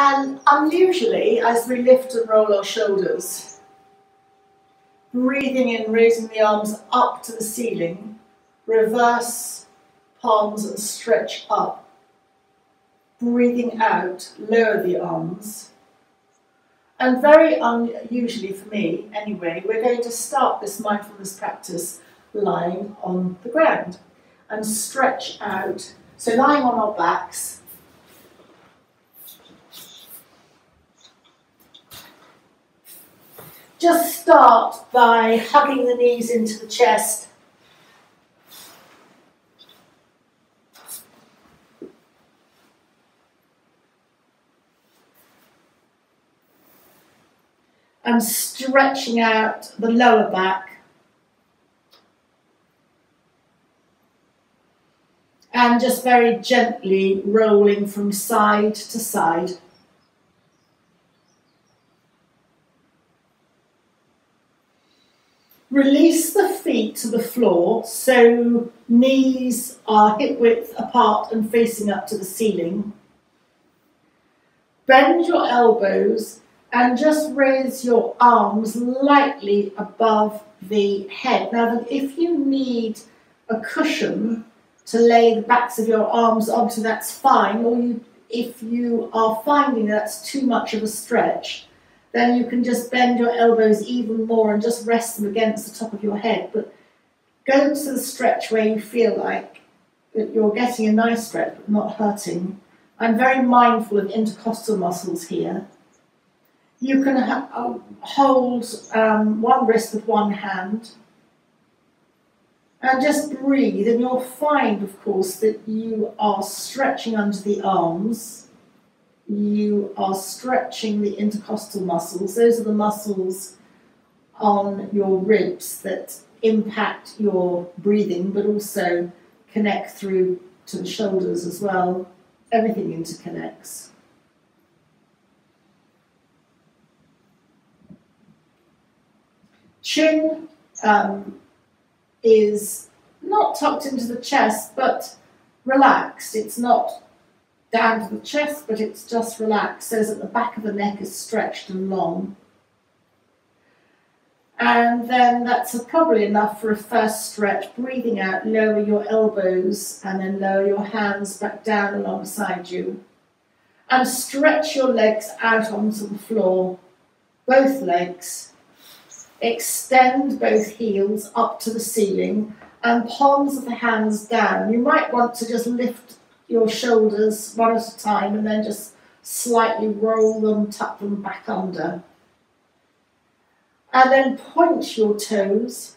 And unusually, as we lift and roll our shoulders, breathing in, raising the arms up to the ceiling, reverse palms and stretch up. Breathing out, lower the arms. And very unusually for me, anyway, we're going to start this mindfulness practice lying on the ground and stretch out. So lying on our backs. Just start by hugging the knees into the chest. And stretching out the lower back. And just very gently rolling from side to side. Release the feet to the floor, so knees are hip width apart and facing up to the ceiling. Bend your elbows and just raise your arms lightly above the head. Now, if you need a cushion to lay the backs of your arms onto, that's fine. Or if you are finding that's too much of a stretch, then you can just bend your elbows even more and just rest them against the top of your head. But go to the stretch where you feel like that you're getting a nice stretch but not hurting. I'm very mindful of intercostal muscles here. You can hold one wrist with one hand and just breathe, and you'll find, of course, that you are stretching under the arms. You are stretching the intercostal muscles. Those are the muscles on your ribs that impact your breathing, but also connect through to the shoulders as well. Everything interconnects. Chin is not tucked into the chest, but relaxed. It's not down to the chest, but it's just relaxed, so that the back of the neck is stretched and long. And then that's probably enough for a first stretch. Breathing out, lower your elbows and then lower your hands back down alongside you. And stretch your legs out onto the floor, both legs. Extend both heels up to the ceiling and palms of the hands down. You might want to just lift your shoulders one at a time and then just slightly roll them, tuck them back under. And then point your toes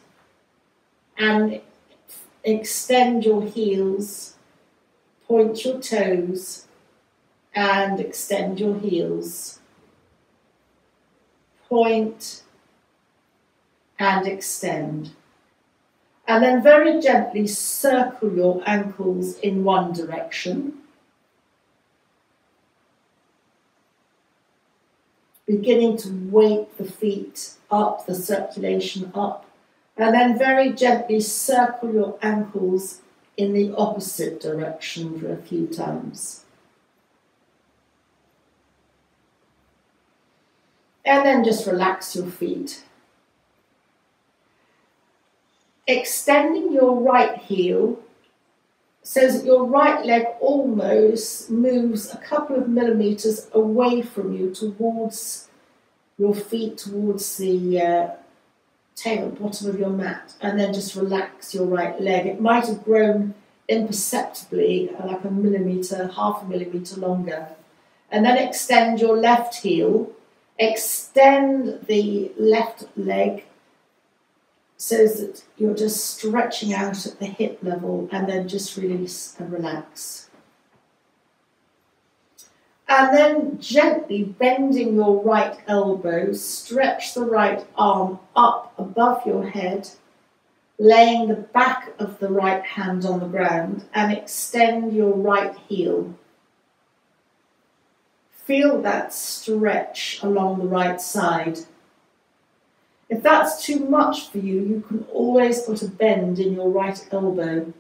and extend your heels. Point your toes and extend your heels. Point and extend. And then very gently circle your ankles in one direction. Beginning to weight the feet up, the circulation up. And then very gently circle your ankles in the opposite direction for a few times. And then just relax your feet. Extending your right heel so that your right leg almost moves a couple of millimeters away from you towards your feet, towards the tail, bottom of your mat, and then just relax your right leg. It might have grown imperceptibly, like a millimeter, half a millimeter longer. And then extend your left heel, extend the left leg so that you're just stretching out at the hip level, and then just release and relax. And then gently bending your right elbow, stretch the right arm up above your head, laying the back of the right hand on the ground, and extend your right heel. Feel that stretch along the right side. If that's too much for you, you can always put a bend in your right elbow.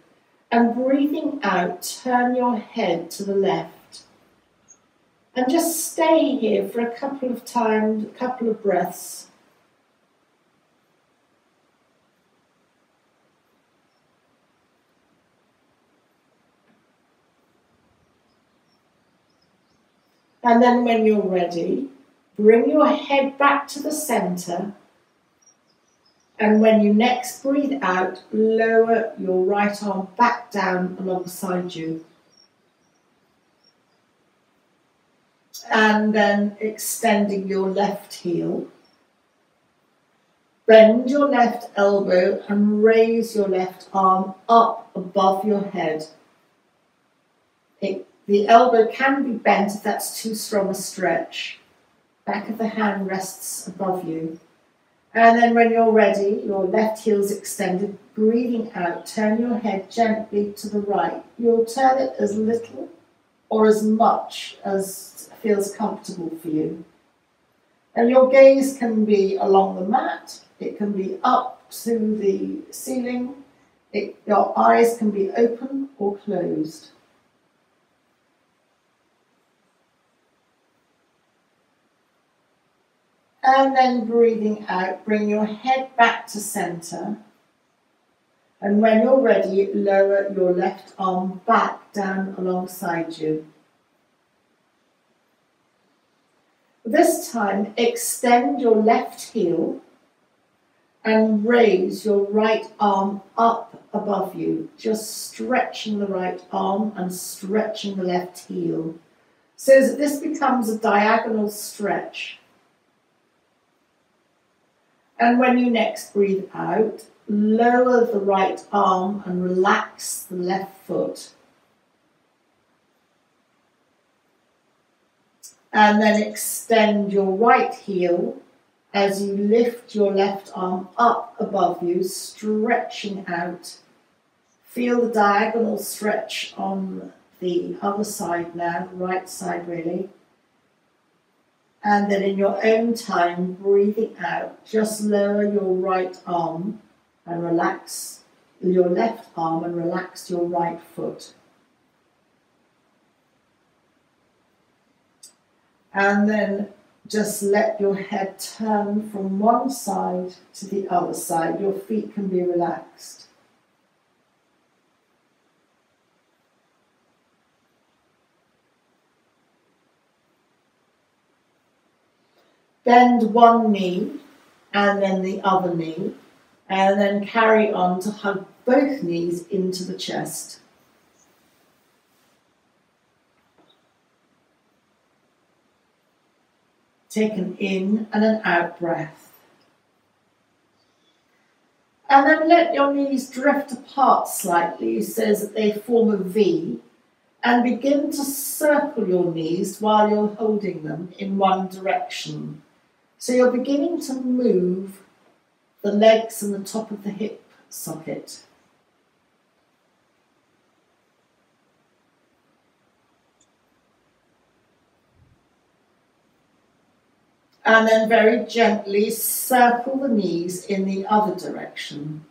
And breathing out, turn your head to the left. And just stay here for a couple of times, a couple of breaths. And then when you're ready, bring your head back to the center. And when you next breathe out, lower your right arm back down alongside you. And then extending your left heel. Bend your left elbow and raise your left arm up above your head. The elbow can be bent if that's too strong a stretch. Back of the hand rests above you. And then when you're ready, your left heel is extended, breathing out, turn your head gently to the right. You'll turn it as little or as much as feels comfortable for you. And your gaze can be along the mat, it can be up to the ceiling, your eyes can be open or closed. And then breathing out, bring your head back to center. And when you're ready, lower your left arm back down alongside you. This time, extend your left heel and raise your right arm up above you, just stretching the right arm and stretching the left heel, so that this becomes a diagonal stretch. And when you next breathe out, lower the right arm and relax the left foot. And then extend your right heel as you lift your left arm up above you, stretching out. Feel the diagonal stretch on the other side now, right side really. And then in your own time, breathing out, just lower your right arm and relax your left arm and relax your right foot. And then just let your head turn from one side to the other side. Your feet can be relaxed. Bend one knee and then the other knee, and then carry on to hug both knees into the chest. Take an in and an out breath. And then let your knees drift apart slightly so that they form a V, and begin to circle your knees while you're holding them in one direction. So you're beginning to move the legs and the top of the hip socket. And then very gently circle the knees in the other direction.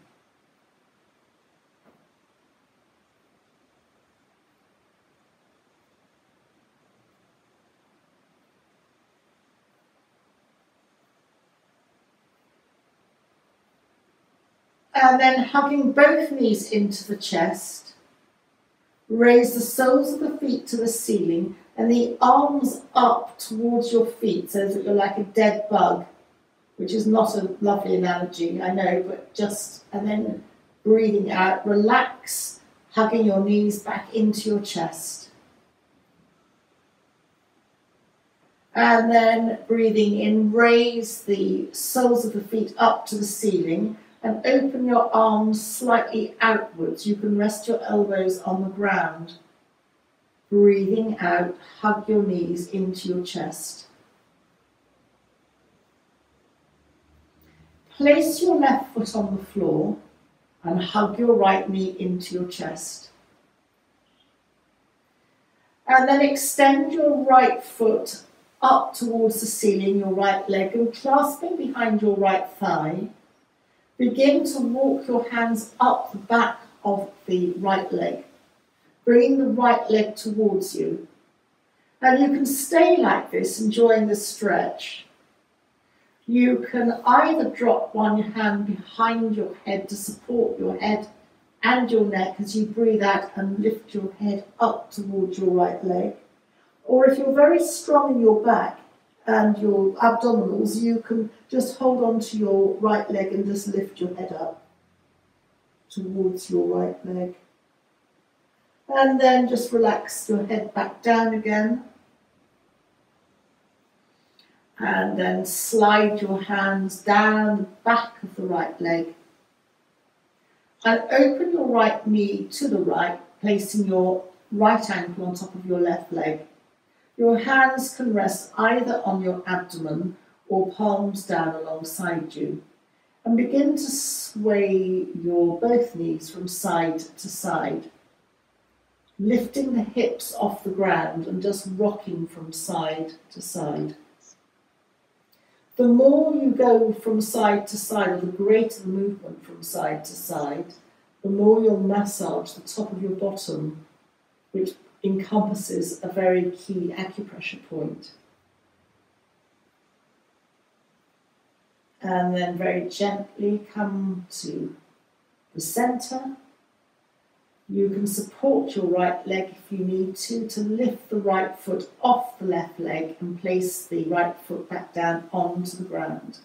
And then hugging both knees into the chest, raise the soles of the feet to the ceiling and the arms up towards your feet so that you're like a dead bug, which is not a lovely analogy, I know, but just, and then breathing out, relax, hugging your knees back into your chest. And then breathing in, raise the soles of the feet up to the ceiling and open your arms slightly outwards. You can rest your elbows on the ground. Breathing out, hug your knees into your chest. Place your left foot on the floor and hug your right knee into your chest. And then extend your right foot up towards the ceiling, your right leg, and clasping behind your right thigh, begin to walk your hands up the back of the right leg, bringing the right leg towards you. And you can stay like this, enjoying the stretch. You can either drop one hand behind your head to support your head and your neck as you breathe out and lift your head up towards your right leg. Or if you're very strong in your back and your abdominals, you can just hold on to your right leg and just lift your head up towards your right leg. And then just relax your head back down again. And then slide your hands down the back of the right leg. And open your right knee to the right, placing your right ankle on top of your left leg. Your hands can rest either on your abdomen or palms down alongside you. And begin to sway your both knees from side to side, lifting the hips off the ground and just rocking from side to side. The more you go from side to side, or the greater the movement from side to side, the more you'll massage the top of your bottom, which encompasses a very key acupressure point. And then very gently come to the center. You can support your right leg if you need to lift the right foot off the left leg and place the right foot back down onto the ground.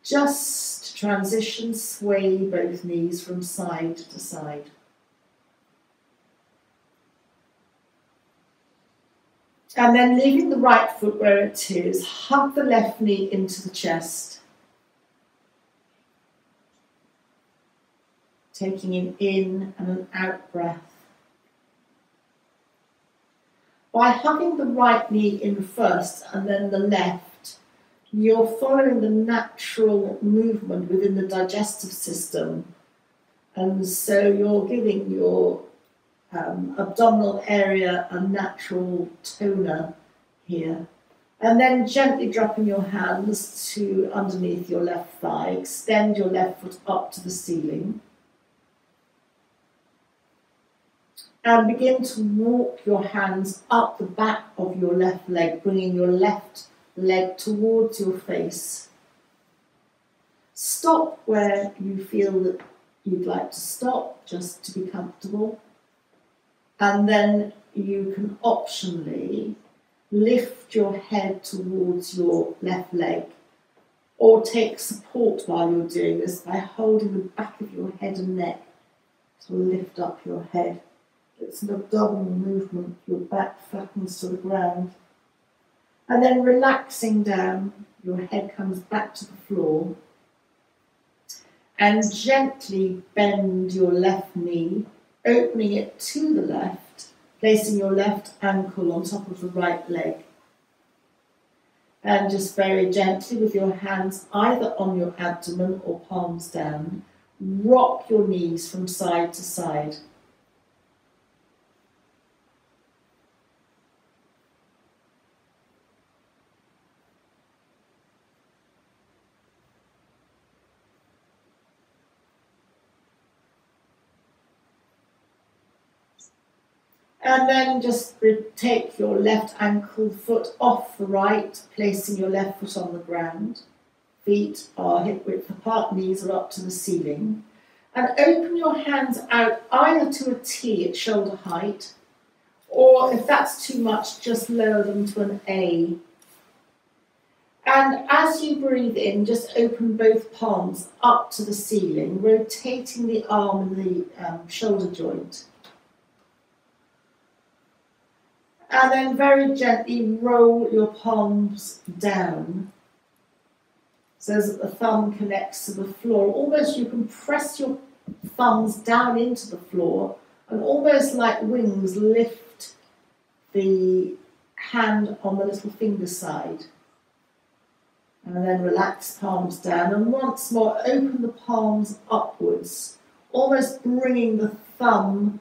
Just to transition, sway both knees from side to side. And then leaving the right foot where it is, hug the left knee into the chest. Taking an in and an out breath. By hugging the right knee in first and then the left, you're following the natural movement within the digestive system. And so you're giving your abdominal area a natural toner here. And then gently dropping your hands to underneath your left thigh. Extend your left foot up to the ceiling. And begin to walk your hands up the back of your left leg, bringing your left leg towards your face. Stop where you feel that you'd like to stop, just to be comfortable. And then you can optionally lift your head towards your left leg, or take support while you're doing this by holding the back of your head and neck to lift up your head. It's an abdominal movement, your back flattens to the ground. And then relaxing down, your head comes back to the floor. And gently bend your left knee, opening it to the left, placing your left ankle on top of the right leg. And just very gently with your hands either on your abdomen or palms down, rock your knees from side to side. And then just take your left ankle foot off the right, placing your left foot on the ground. Feet are hip width apart, knees are up to the ceiling. And open your hands out either to a T at shoulder height, or if that's too much, just lower them to an A. And as you breathe in, just open both palms up to the ceiling, rotating the arm and the shoulder joint. And then very gently roll your palms down so that the thumb connects to the floor. Almost you can press your thumbs down into the floor and almost like wings lift the hand on the little finger side. And then relax palms down, and once more open the palms upwards, almost bringing the thumb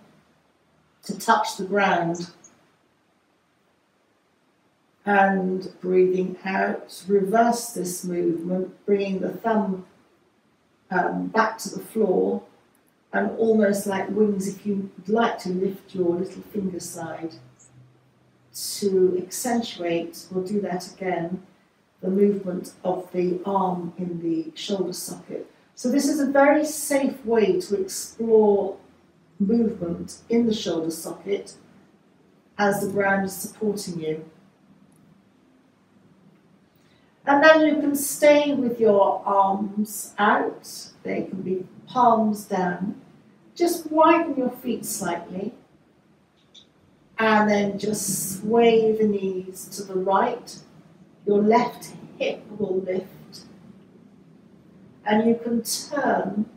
to touch the ground. And breathing out, reverse this movement, bringing the thumb back to the floor, and almost like wings, if you'd like to lift your little finger side to accentuate, we'll do that again, the movement of the arm in the shoulder socket. So this is a very safe way to explore movement in the shoulder socket as the ground is supporting you. And then you can stay with your arms out. They can be palms down. Just widen your feet slightly. And then just sway the knees to the right. Your left hip will lift. And you can turn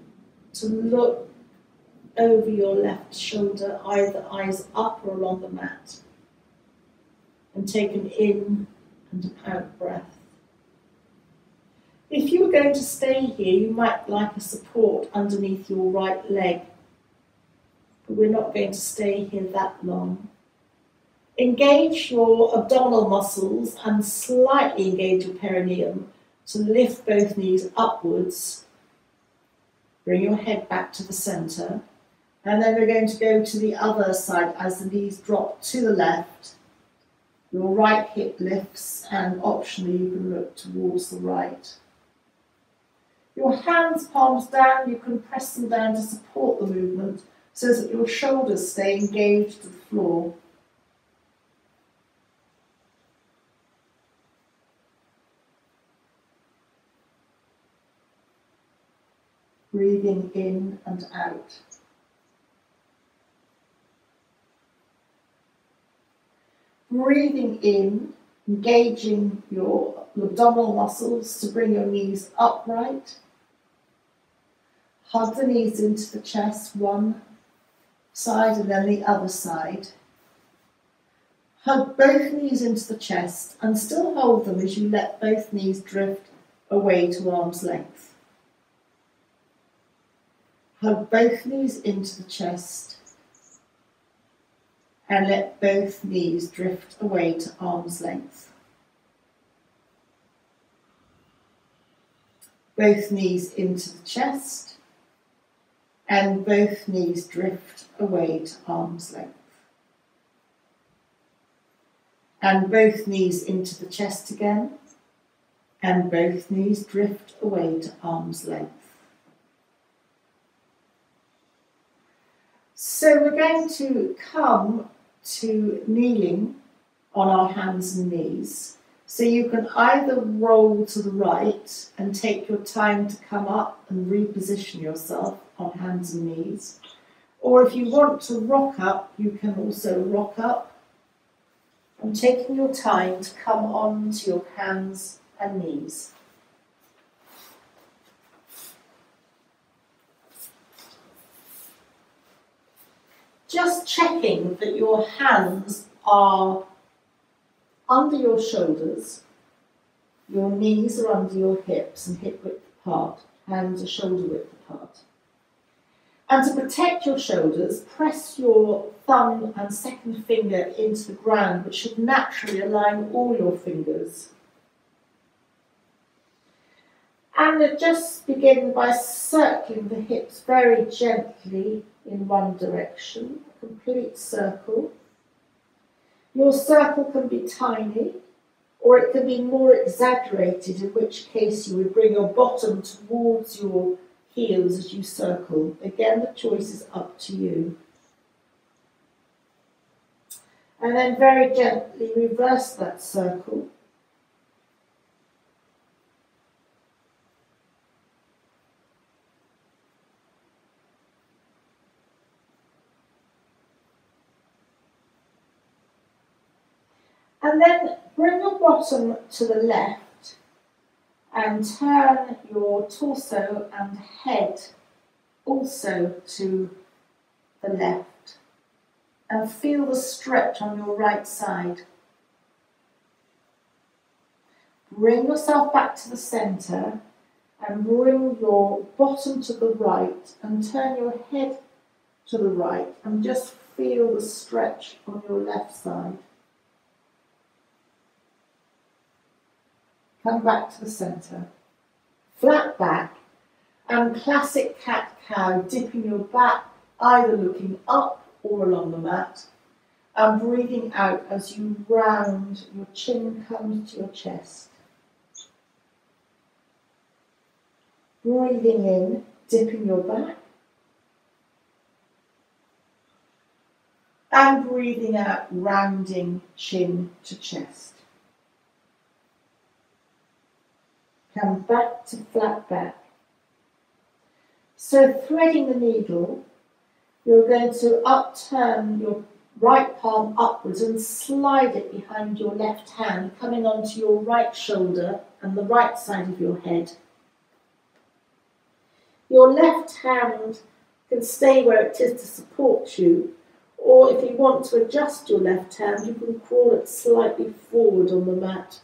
to look over your left shoulder, either eyes up or along the mat. And take an in and out breath. If you were going to stay here, you might like a support underneath your right leg. But we're not going to stay here that long. Engage your abdominal muscles and slightly engage your perineum to lift both knees upwards. Bring your head back to the centre. And then we're going to go to the other side as the knees drop to the left. Your right hip lifts and optionally you can look towards the right. Your hands palms down, you can press them down to support the movement so that your shoulders stay engaged to the floor. Breathing in and out. Breathing in, engaging your abdominal muscles to bring your knees upright. Hug the knees into the chest, one side and then the other side. Hug both knees into the chest and still hold them as you let both knees drift away to arm's length. Hug both knees into the chest and let both knees drift away to arm's length. Both knees into the chest and both knees drift away to arm's length. And both knees into the chest again and both knees drift away to arm's length. So we're going to come to kneeling on our hands and knees. So you can either roll to the right and take your time to come up and reposition yourself on hands and knees. Or if you want to rock up, you can also rock up and taking your time to come on to your hands and knees. Just checking that your hands are under your shoulders, your knees are under your hips and hip width apart, hands are shoulder width apart. And to protect your shoulders, press your thumb and second finger into the ground, which should naturally align all your fingers. And just begin by circling the hips very gently in one direction, a complete circle. Your circle can be tiny, or it can be more exaggerated, in which case you would bring your bottom towards your heels as you circle. Again, the choice is up to you. And then very gently reverse that circle. And then bring your bottom to the left and turn your torso and head also to the left. And feel the stretch on your right side. Bring yourself back to the centre and bring your bottom to the right and turn your head to the right and just feel the stretch on your left side. Come back to the centre, flat back, and classic cat-cow, dipping your back, either looking up or along the mat, And breathing out as you round, your chin comes to your chest. Breathing in, dipping your back. And breathing out, rounding chin to chest. Come back to flat back. So threading the needle, you're going to upturn your right palm upwards and slide it behind your left hand, coming onto your right shoulder and the right side of your head. Your left hand can stay where it is to support you, or if you want to adjust your left hand, you can crawl it slightly forward on the mat,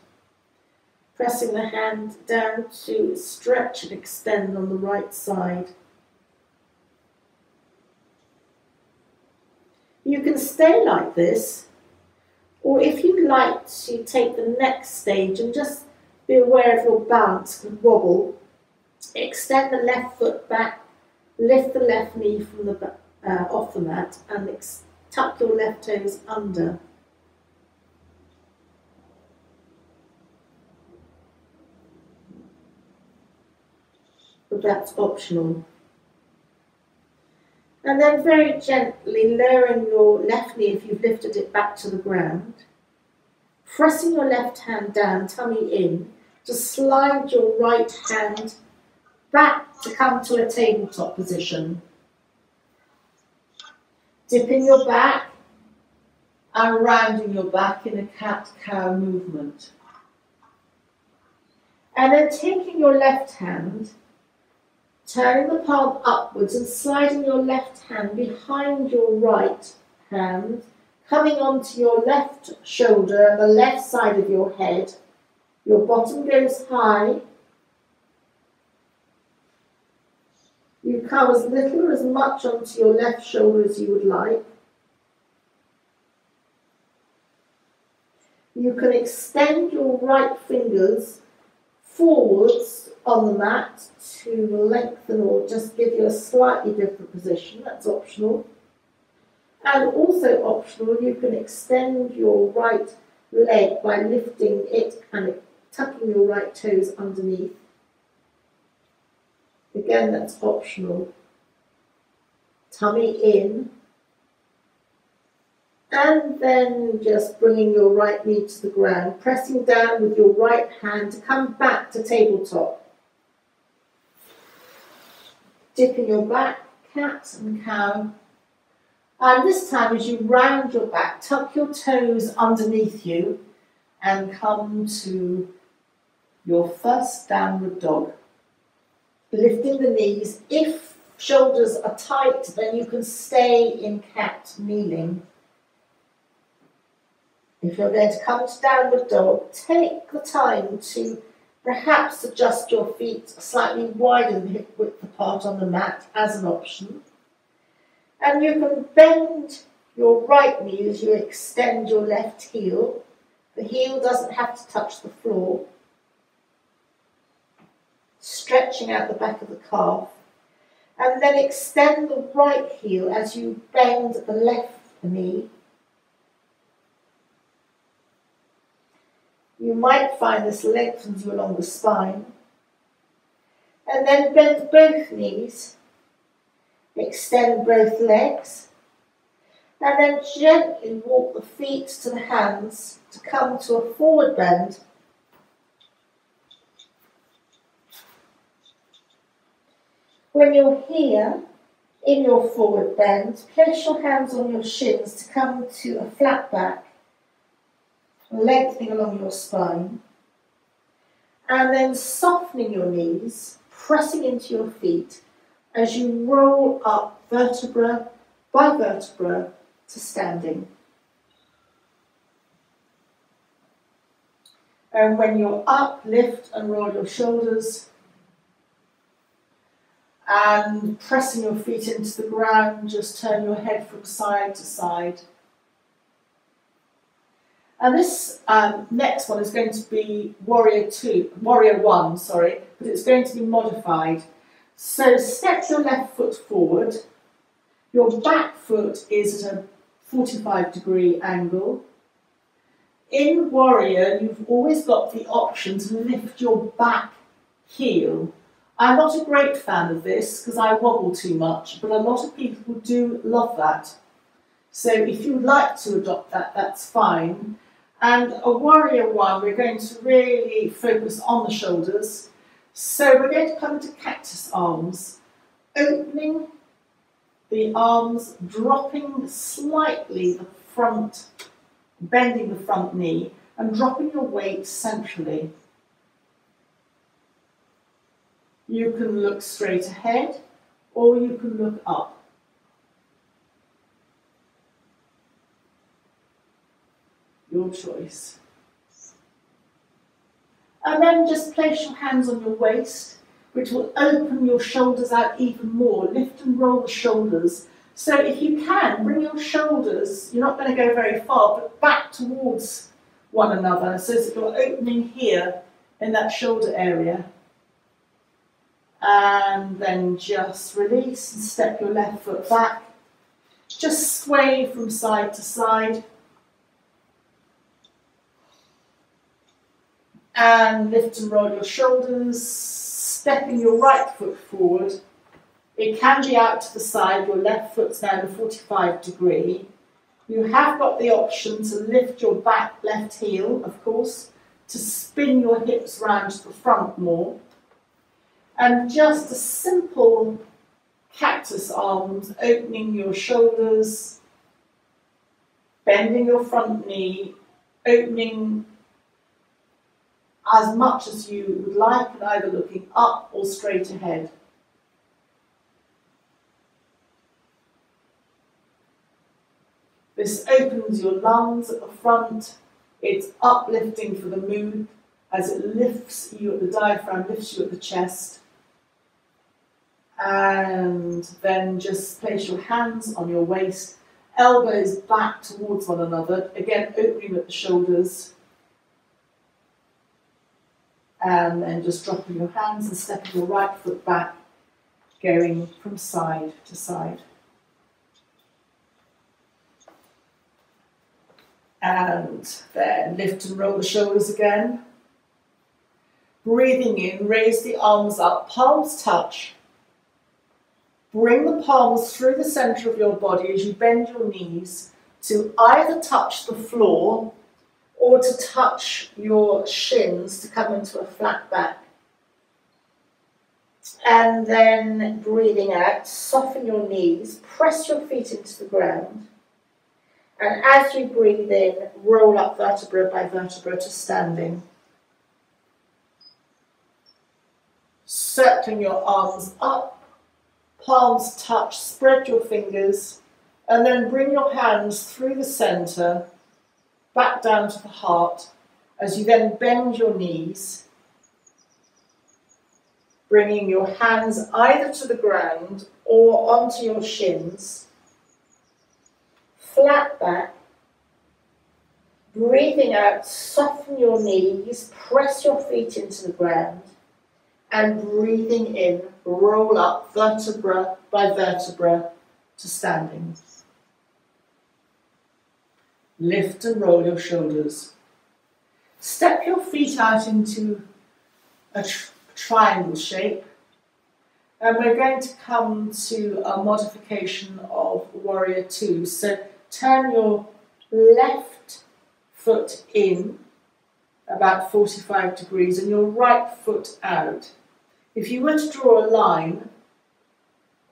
pressing the hand down to stretch and extend on the right side. You can stay like this, or if you'd like to take the next stage and just be aware of your balance and wobble, extend the left foot back, lift the left knee from the off the mat, and tuck your left toes under. But that's optional. And then very gently lowering your left knee if you've lifted it back to the ground, pressing your left hand down, tummy in, to slide your right hand back to come to a tabletop position. Dipping your back and rounding your back in a cat-cow movement. And then taking your left hand, turning the palm upwards and sliding your left hand behind your right hand, coming onto your left shoulder and the left side of your head. Your bottom goes high. You come as little or as much onto your left shoulder as you would like. You can extend your right fingers forwards on the mat to lengthen or just give you a slightly different position. That's optional. And also optional, you can extend your right leg by lifting it and tucking your right toes underneath. Again, that's optional. Tummy in. And then just bringing your right knee to the ground, pressing down with your right hand to come back to tabletop. Dipping your back, cat and cow. And this time as you round your back, tuck your toes underneath you and come to your first downward dog. Lifting the knees. If shoulders are tight, then you can stay in cat kneeling. If you're going to come to downward dog, take the time to perhaps adjust your feet slightly wider than hip width apart on the mat as an option. And you can bend your right knee as you extend your left heel. The heel doesn't have to touch the floor. Stretching out the back of the calf. And then extend the right heel as you bend the left knee. You might find this lengthens you along the spine. And then bend both knees. Extend both legs. And then gently walk the feet to the hands to come to a forward bend. When you're here, in your forward bend, place your hands on your shins to come to a flat back, lengthening along your spine, and then softening your knees, pressing into your feet as you roll up vertebra by vertebra to standing. And when you're up, lift and roll your shoulders, and pressing your feet into the ground, just turn your head from side to side. And this next one is going to be Warrior 1, but it's going to be modified. So step your left foot forward. Your back foot is at a 45-degree angle. In Warrior, you've always got the option to lift your back heel. I'm not a great fan of this because I wobble too much, but a lot of people do love that. So if you'd like to adopt that, that's fine. And a Warrior one, we're going to really focus on the shoulders. So we're going to come into cactus arms, opening the arms, dropping slightly the front, bending the front knee, and dropping your weight centrally. You can look straight ahead, or you can look up. Your choice. And then just place your hands on your waist, which will open your shoulders out even more. Lift and roll the shoulders. So if you can, bring your shoulders, you're not going to go very far, but back towards one another, so that you're opening here in that shoulder area. And then just release and step your left foot back. Just sway from side to side. And lift and roll your shoulders, stepping your right foot forward. It can be out to the side, your left foot's now in a 45-degree. You have got the option to lift your back left heel, of course, to spin your hips round to the front more. And just a simple cactus arms, opening your shoulders, bending your front knee, opening as much as you would like, and either looking up or straight ahead. This opens your lungs at the front. It's uplifting for the moon as it lifts you at the diaphragm, lifts you at the chest. And then just place your hands on your waist, elbows back towards one another, again opening at the shoulders. And then just dropping your hands and stepping your right foot back, going from side to side. And then lift and roll the shoulders again. Breathing in, raise the arms up, palms touch. Bring the palms through the centre of your body as you bend your knees to either touch the floor or to touch your shins to come into a flat back. And then breathing out, soften your knees, press your feet into the ground. And as you breathe in, roll up vertebra by vertebra to standing. Circling your arms up, palms touch, spread your fingers, and then bring your hands through the centre, back down to the heart, as you then bend your knees, bringing your hands either to the ground or onto your shins, flat back, breathing out, soften your knees, press your feet into the ground, and breathing in, roll up vertebra by vertebra to standing. Lift and roll your shoulders. Step your feet out into a triangle shape. And we're going to come to a modification of Warrior Two. So turn your left foot in about 45 degrees and your right foot out. If you were to draw a line,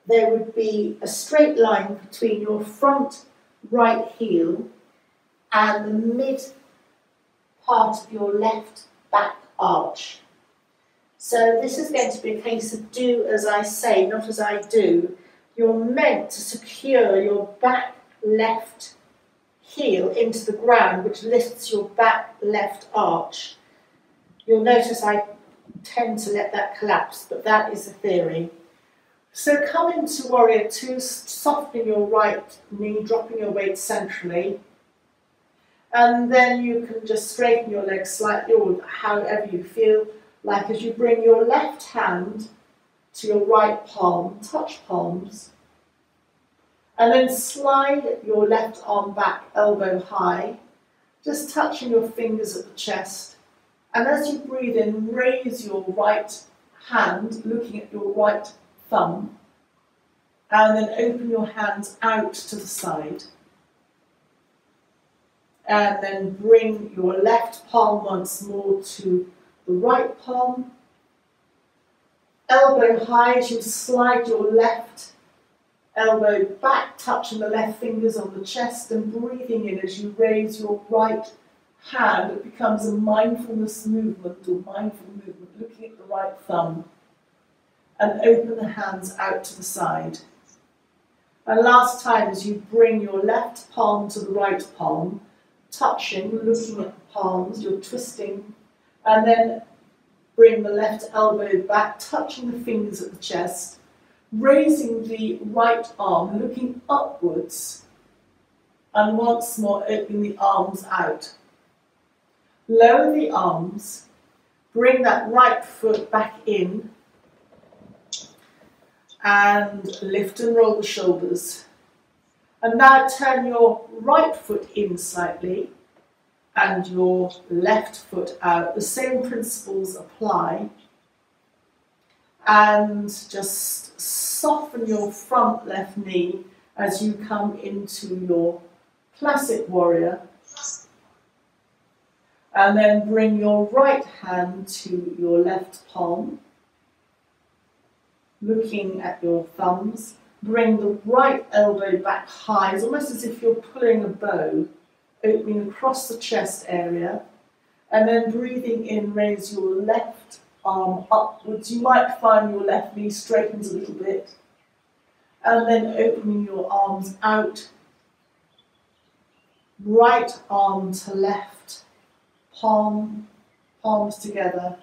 there would be a straight line between your front right heel and the mid part of your left back arch. So this is going to be a case of do as I say, not as I do. You're meant to secure your back left heel into the ground, which lifts your back left arch. You'll notice I tend to let that collapse, but that is the theory. So come into Warrior Two, softening your right knee, dropping your weight centrally. And then you can just straighten your legs slightly, or however you feel like, as you bring your left hand to your right palm, touch palms, And then slide your left arm back, elbow high, just touching your fingers at the chest. And as you breathe in, raise your right hand, looking at your right thumb, and then open your hands out to the side. And then bring your left palm once more to the right palm. Elbow high as you slide your left elbow back, touching the left fingers on the chest, and breathing in as you raise your right hand. It becomes a mindfulness movement or mindful movement, looking at the right thumb. And open the hands out to the side. And last time, as you bring your left palm to the right palm, touching, looking at the palms, you're twisting, and then bring the left elbow back, touching the fingers at the chest, raising the right arm, looking upwards, and once more opening the arms out. Lower the arms, bring that right foot back in, and lift and roll the shoulders. And now turn your right foot in slightly and your left foot out. The same principles apply. And just soften your front left knee as you come into your classic warrior. And then bring your right hand to your left palm, looking at your thumbs. Bring the right elbow back high, it's almost as if you're pulling a bow, opening across the chest area. And then breathing in, raise your left arm upwards. You might find your left knee straightens a little bit. And then opening your arms out. Right arm to left, palms together.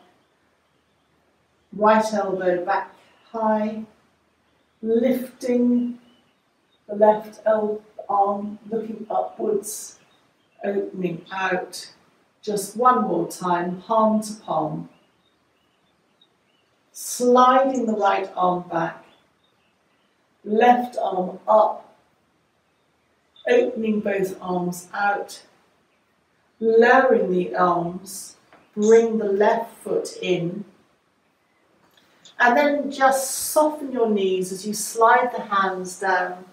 Right elbow back high. Lifting the left arm, looking upwards, opening out. Just one more time, palm to palm. Sliding the right arm back, left arm up, opening both arms out, lowering the arms, bring the left foot in, and then just soften your knees as you slide the hands down.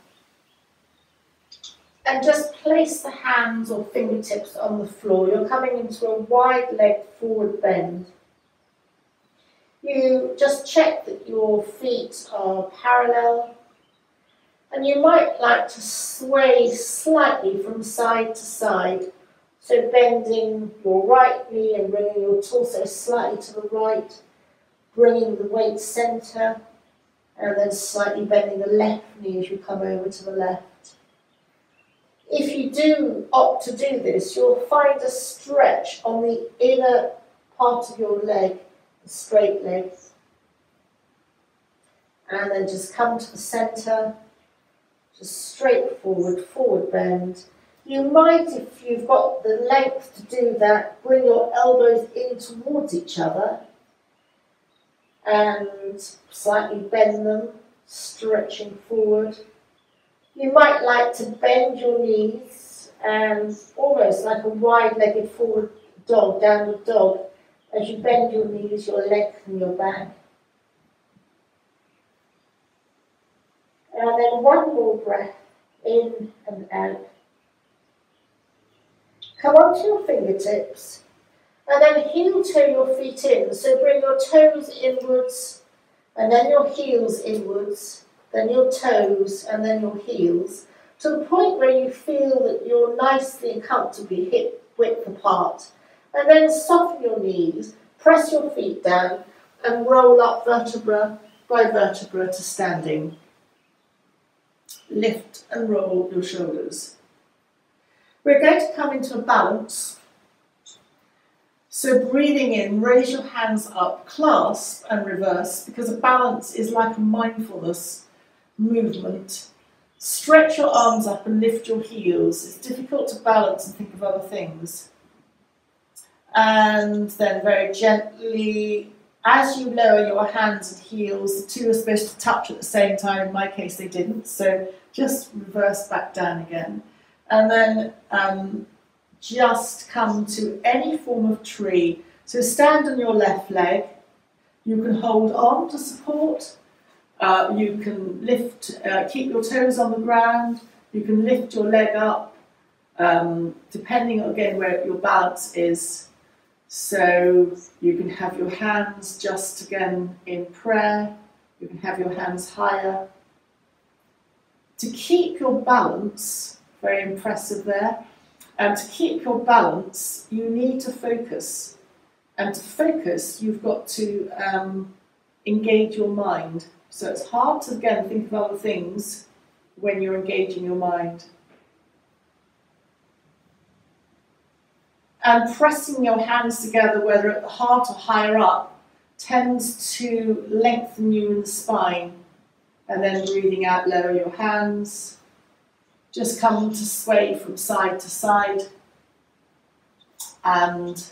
And just place the hands or fingertips on the floor. You're coming into a wide leg forward bend. You just check that your feet are parallel. And you might like to sway slightly from side to side. So bending your right knee and bringing your torso slightly to the right. Bringing the weight centre, and then slightly bending the left knee as you come over to the left. If you do opt to do this, you'll find a stretch on the inner part of your leg, the straight leg. And then just come to the centre, just straight forward, forward bend. You might, if you've got the length to do that, bring your elbows in towards each other, and slightly bend them, stretching forward. You might like to bend your knees and almost like a wide-legged forward dog, downward dog. As you bend your knees, you'll lengthen your back. And then one more breath, in and out. Come onto your fingertips. And then heel-toe your feet in. So bring your toes inwards, and then your heels inwards, then your toes, and then your heels, to the point where you feel that you're nicely and comfortably hip width apart. And then soften your knees, press your feet down, and roll up vertebra by vertebra to standing. Lift and roll your shoulders. We're going to come into a balance. So breathing in, raise your hands up, clasp and reverse, because a balance is like a mindfulness movement. Stretch your arms up and lift your heels. It's difficult to balance and think of other things. And then very gently As you lower your hands and heels, the two are supposed to touch at the same time. In my case, they didn't. So just reverse back down again. And then just come to any form of tree. So stand on your left leg. You can hold on to support. You can lift, keep your toes on the ground. You can lift your leg up, depending again where your balance is. So you can have your hands just again in prayer. You can have your hands higher. To keep your balance, very impressive there. To keep your balance, you need to focus. And to focus, you've got to engage your mind. So it's hard to, again, think of other things when you're engaging your mind. And pressing your hands together, whether at the heart or higher up, tends to lengthen you in the spine. And then breathing out, lower your hands. Just come to sway from side to side. And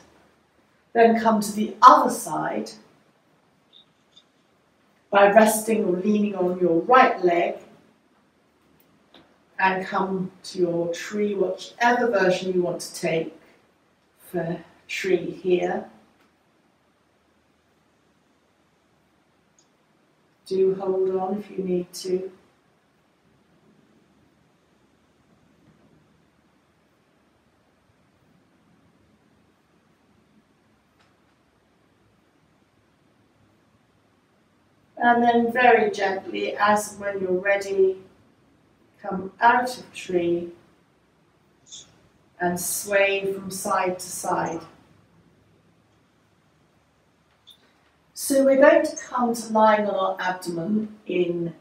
then come to the other side by resting or leaning on your right leg. And come to your tree, whichever version you want to take. For tree here. Do hold on if you need to. And then very gently, as and when you're ready, come out of tree and sway from side to side. So we're going to come to lying on our abdomen in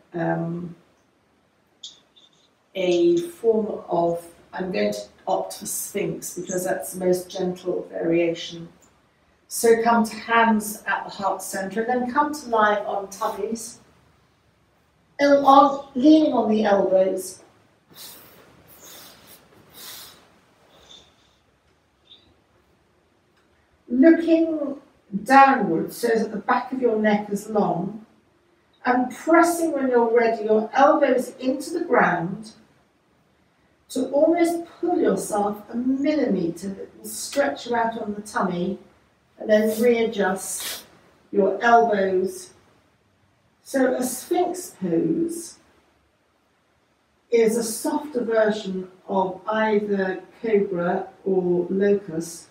a form of, I'm going to opt for Sphinx because that's the most gentle variation. So come to hands at the heart center and then come to lie on tummies, leaning on the elbows. Looking downwards so that the back of your neck is long, and pressing when you're ready your elbows into the ground to almost pull yourself a millimetre that will stretch you out on the tummy, and then readjust your elbows. So a Sphinx pose is a softer version of either cobra or locust.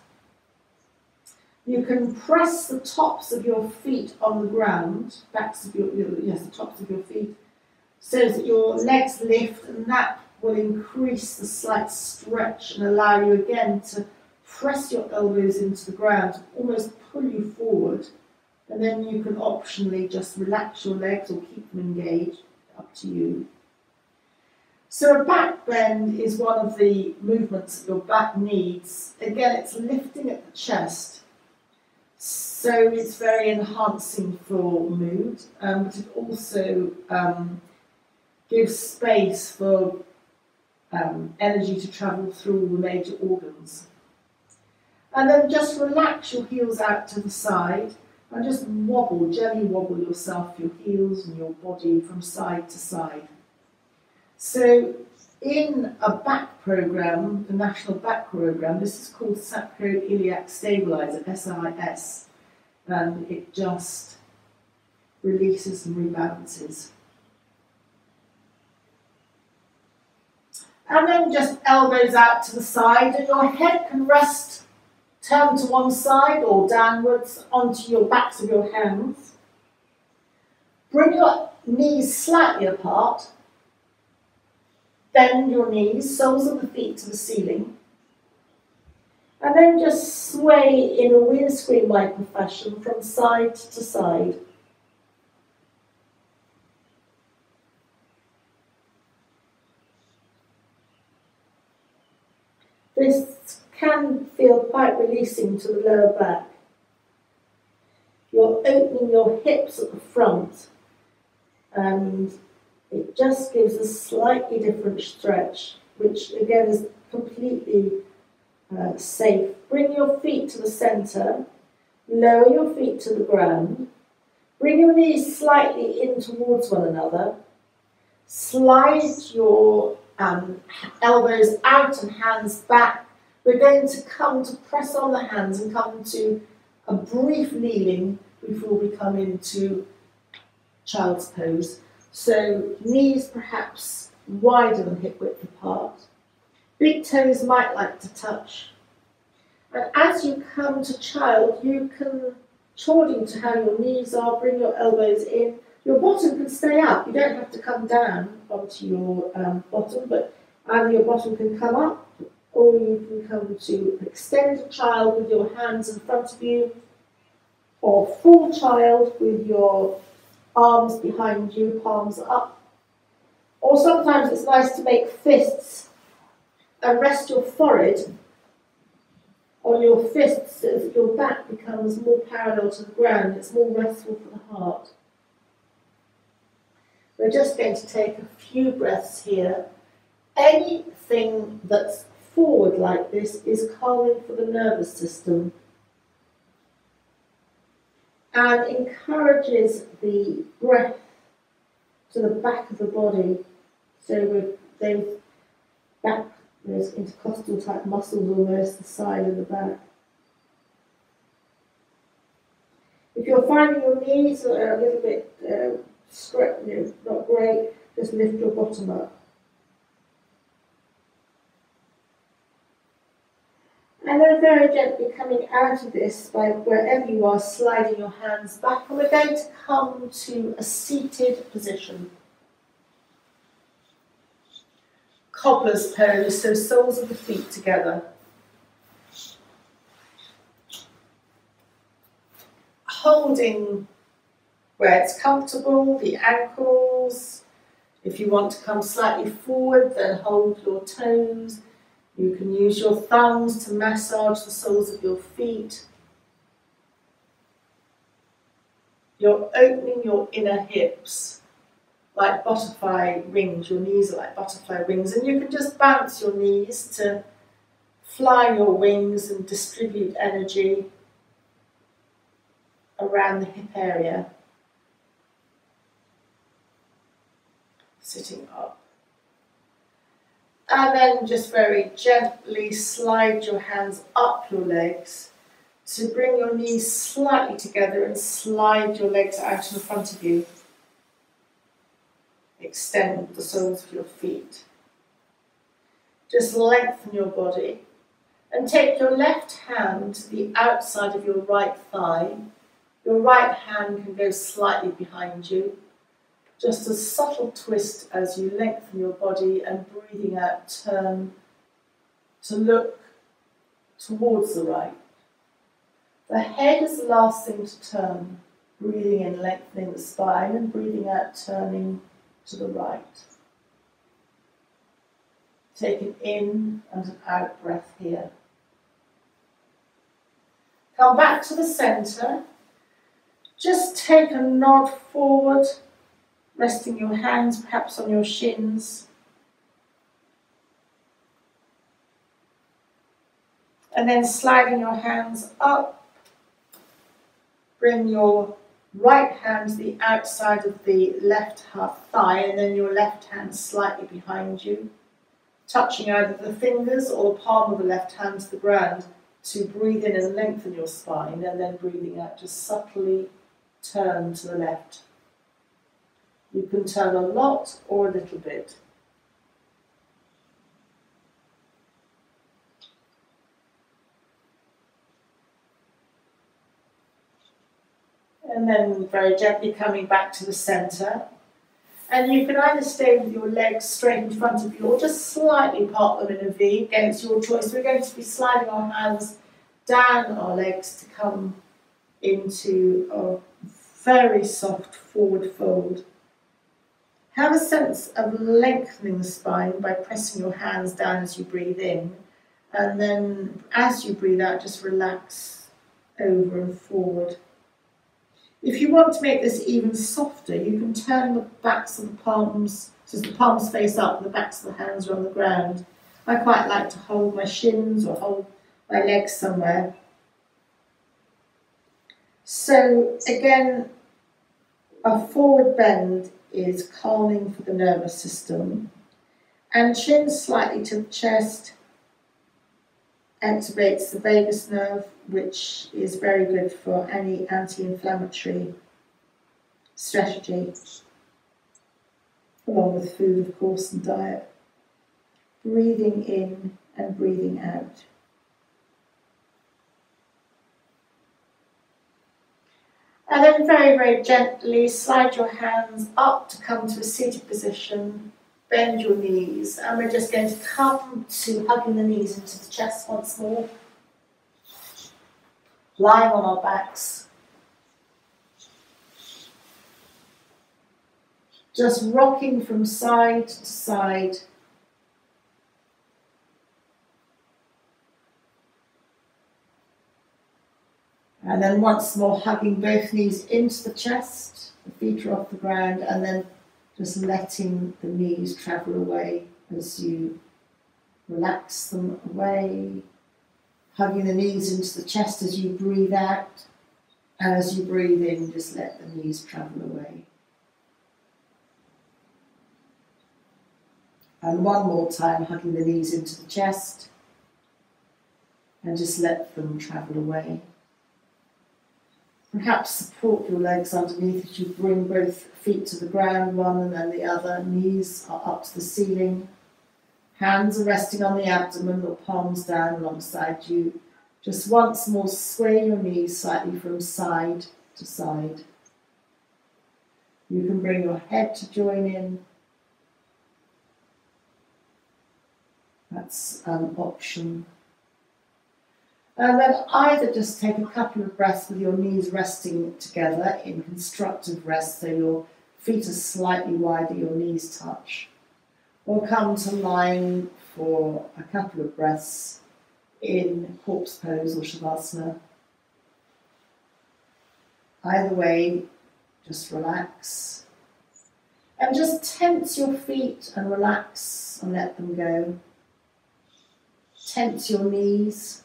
You can press the tops of your feet on the ground, the tops of your feet, so that your legs lift, and that will increase the slight stretch and allow you again to press your elbows into the ground, almost pull you forward, and then you can optionally just relax your legs or keep them engaged, up to you. So a back bend is one of the movements that your back needs. Again, it's lifting at the chest. So it's very enhancing for mood, but it also gives space for energy to travel through the major organs. And then just relax your heels out to the side and just gently wobble yourself, your heels and your body from side to side. So in a back program, the National Back Program, this is called Sacroiliac Stabilizer, SIS, and it just releases and rebalances. And then just elbows out to the side, and your head can rest, turn to one side or downwards onto your backs of your hands. Bring your knees slightly apart. Bend your knees, soles of the feet to the ceiling. And then just sway in a windscreen wiper fashion from side to side. This can feel quite releasing to the lower back. You're opening your hips at the front, and it just gives a slightly different stretch, which again is completely safe. Bring your feet to the centre Lower your feet to the ground. Bring your knees slightly in towards one another. Slide your elbows out and hands back. We're going to come to press on the hands and come to a brief kneeling before we come into child's pose. So knees perhaps wider than hip width apart. Big toes might like to touch. And as you come to child, you can, according to how your knees are, bring your elbows in. Your bottom can stay up. You don't have to come down onto your bottom, but either your bottom can come up or you can come to extended child with your hands in front of you, or full child with your arms behind you, palms up. Or sometimes it's nice to make fists and rest your forehead on your fists so that your back becomes more parallel to the ground. It's more restful for the heart. We're just going to take a few breaths here. Anything that's forward like this is calming for the nervous system and encourages the breath to the back of the body. So with those back, those intercostal type muscles almost, the side and the back. If you're finding your knees are a little bit not great, just lift your bottom up. And then very gently coming out of this by wherever you are, sliding your hands back, and we're going to come to a seated position. Cobbler's pose, so soles of the feet together. Holding where it's comfortable, the ankles. If you want to come slightly forward, then hold your toes. You can use your thumbs to massage the soles of your feet. You're opening your inner hips like butterfly wings. Your knees are like butterfly wings, and you can just bounce your knees to fly your wings and distribute energy around the hip area. Sitting up. And then just very gently slide your hands up your legs to bring your knees slightly together and slide your legs out in front of you. Extend the soles of your feet. Just lengthen your body and take your left hand to the outside of your right thigh. Your right hand can go slightly behind you. Just a subtle twist as you lengthen your body and breathing out, turn to look towards the right. The head is the last thing to turn, breathing in, lengthening the spine, and breathing out, turning to the right. Take an in and an out breath here. Come back to the centre. Just take a nod forward, resting your hands perhaps on your shins. And then sliding your hands up. Bring your right hand to the outside of the left half thigh, and then your left hand slightly behind you, touching either the fingers or the palm of the left hand to the ground to breathe in and lengthen your spine, and then breathing out, just subtly turn to the left. You can turn a lot or a little bit. And then very gently coming back to the centre. And you can either stay with your legs straight in front of you or just slightly part them in a V. Again, it's your choice. We're going to be sliding our hands down our legs to come into a very soft forward fold. Have a sense of lengthening the spine by pressing your hands down as you breathe in, and then as you breathe out, just relax over and forward. If you want to make this even softer, you can turn the backs of the palms, so the palms face up and the backs of the hands are on the ground. I quite like to hold my shins or hold my legs somewhere. So again, a forward bend is calming for the nervous system, and chin slightly to the chest activates the vagus nerve, which is very good for any anti-inflammatory strategy, along with food, of course, and diet. Breathing in and breathing out. And then very, very gently slide your hands up to come to a seated position. Bend your knees, and we're just going to come to hugging the knees into the chest once more. Lying on our backs. Just rocking from side to side. And then once more hugging both knees into the chest, the feet are off the ground, and then just letting the knees travel away as you relax them away. Hugging the knees into the chest as you breathe out, and as you breathe in, just let the knees travel away. And one more time, hugging the knees into the chest, and just let them travel away. Perhaps support your legs underneath as you bring both feet to the ground, one and then the other. Knees are up to the ceiling. Hands are resting on the abdomen or palms down alongside you. Just once more, sway your knees slightly from side to side. You can bring your head to join in. That's an option. And then either just take a couple of breaths with your knees resting together in constructive rest, so your feet are slightly wider, your knees touch. Or come to lying for a couple of breaths in corpse pose or shavasana. Either way, just relax. And just tense your feet and relax and let them go. Tense your knees.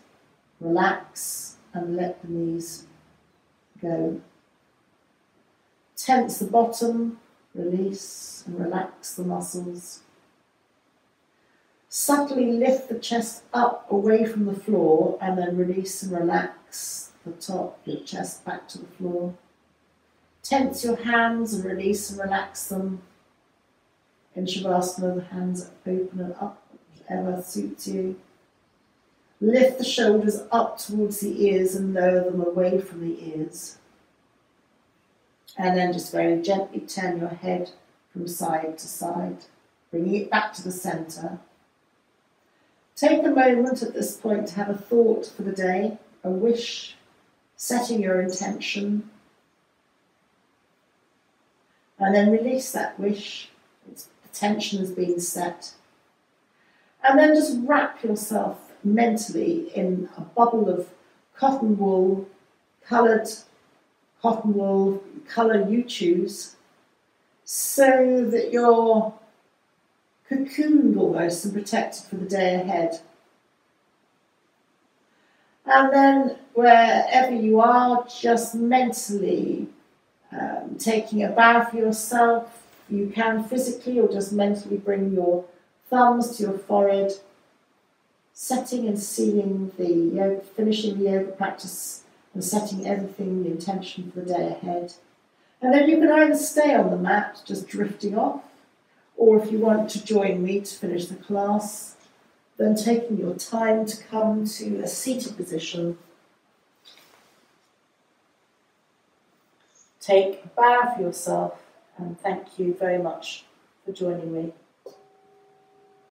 Relax and let the knees go. Tense the bottom, release and relax the muscles. Subtly lift the chest up away from the floor and then release and relax the top, your chest back to the floor. Tense your hands and release and relax them. In Shavasana, the hands open and up, whatever suits you. Lift the shoulders up towards the ears and lower them away from the ears. And then just very gently turn your head from side to side, bringing it back to the centre. Take a moment at this point to have a thought for the day, a wish, setting your intention. And then release that wish. Its intention has been set. And then just wrap yourself mentally in a bubble of cotton wool, coloured cotton wool, colour you choose, so that you're cocooned almost and protected for the day ahead. And then wherever you are, just mentally taking a bow for yourself. You can physically or just mentally bring your thumbs to your forehead, setting and sealing the yoga, finishing the yoga practice and setting everything, the intention for the day ahead. And then you can either stay on the mat, just drifting off, or if you want to join me to finish the class, then taking your time to come to a seated position. Take a bow for yourself, and thank you very much for joining me.